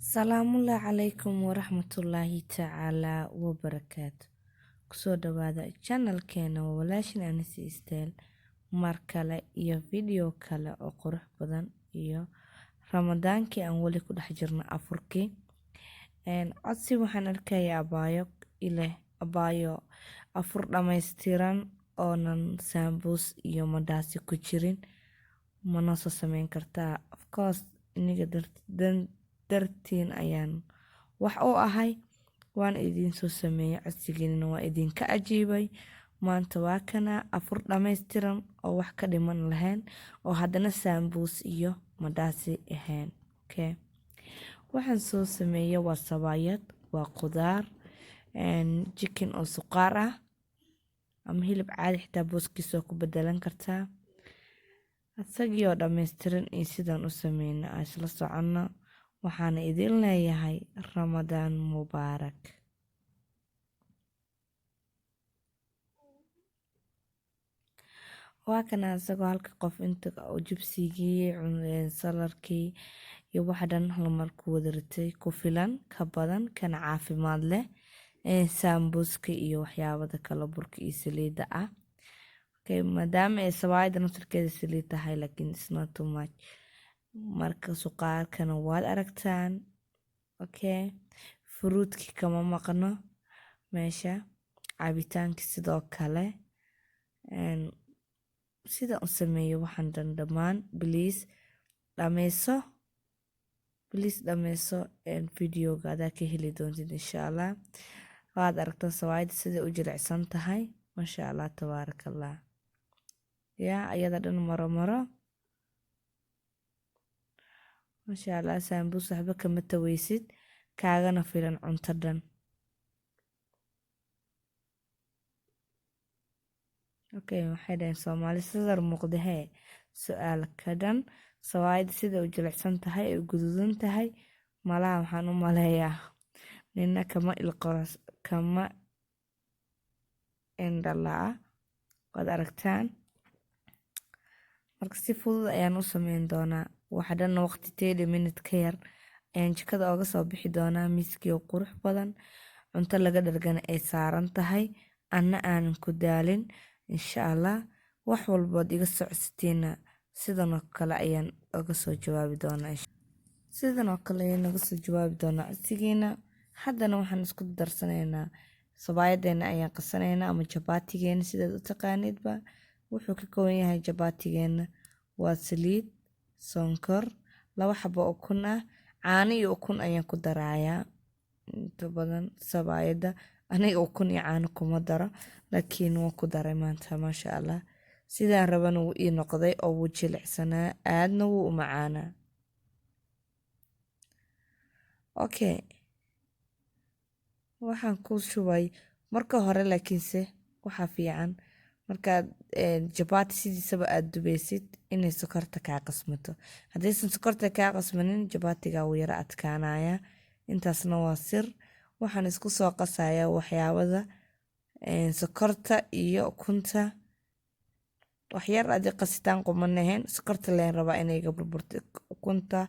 Salaamullaahi calaykum waraxmatullaahi tacaalaa wabarakaatu. Kusoo dhawaada channelkeena waa walaashin Anisa Style mar kale iyo video kale oo qurux badan iyo ramadaankii aan weli ku dhex jirno afurkii. Codsi waxaan arkayaa abaayo afur dhammaystiran oonan saambuus iyo madaasi ku jirin. Mana soo sameyn kartaa, of course iniga dartiin ayaan wax u ahay, waan idiin soo sameeyay, codsigiina waa idinka ajiibay. Maanta waa kana afur dhammaystiran oo wax ka dhiman lahayn oo haddana saambuus iyo madaasi ahayn. Okay, waxaan soo sameeyay waa sabaayad, waa qudaar, chicken oo suqaar ah ama hilib caadi xitaa booskiisa ku bedelan kartaa. asagii oo dhammaystiran iyo sidaan u sameeyna aan isla socono. waxaan idin leeyahay Ramadaan mubaarak. waa kana asagoo halka qof inta oo jibsigii salarkii iyo waxa dhan hal mar ku wada ritay, ku filan, ka badan, kana caafimaad leh, saambuuska iyo waxyaabada kala burka iyo saliida ah. Okay, maadaama ay sabaayada naftarkeeda saliid tahay laakiin it's not too much. Marka suqaarkana waad aragtaan. Okay, fruitkii kama maqno meesha, cabitaanki sidoo kale. sida u sameeyo waxaan dhammaan please dhameyso videoga adaa ka heli doontid insha Allah. waad aragtaan sabaayada sida u jilicsan tahay, masha Allah, tabaarakallah. ayada dhan maro masha Allah. saambuus waxba kama taweysid, kaagana filan cunto dhan. Okay, waxay dhahayn Soomaali sadar muuqda hee su-aal ka dhan. sawaayada sida u jilicsan tahay ay guduudan tahay, malaha waxaan u maleeyaa nina kama indhalaa. waad aragtaan. marka si fudud ayaan u sameyn doonaa. waxa dhan waqti 30 minutes ka yar ayaan jikada ooga soo bixi doonaa. miiskii oo qurux badan, cunto laga dhargana ay saaran tahay, anna aanan ku daalin insha Allah. wax walbood iga socodsiina sidan oo kale ayaan uga soo jawaabi doonaa. sidan oo kale ayaan uga soo jawaabi doonaa codsigiina. haddana waxaan isku darsanaynaa sabaayadeena ayaan qasanaynaa ama jabaatigeena sidaad u taqaanidba. wuxuu ka kooban yahay jabaatigeena waa saliid, sonkor, 2 xabo oo ukun ah, caano iyo ukun ayaan ku darayaa. inta badan sabaayada aniga ukun iyo caano kuma daro, laakiin waan ku daray maanta, masha Allah. sidaan rabana wuu ii noqday oo wuu jilicsanaa, aadna wuu u macaanaa. Okay, waxaan ku shubay marka hore, laakiinse waxaa fiican markaad jabaati sidiisaba aad dubeysid inay sokorta kaa qasmato. haddaysan sokorta kaa qasmanin jabaatiga wuu yara adkaanaya. intaasna waa sir. waxaan isku soo qasayaa waxyaabada sokorta iyo ukunta. waxyar adi qasitaan quman ahayn, sokorta leen rabaa inay ga burburto. ukunta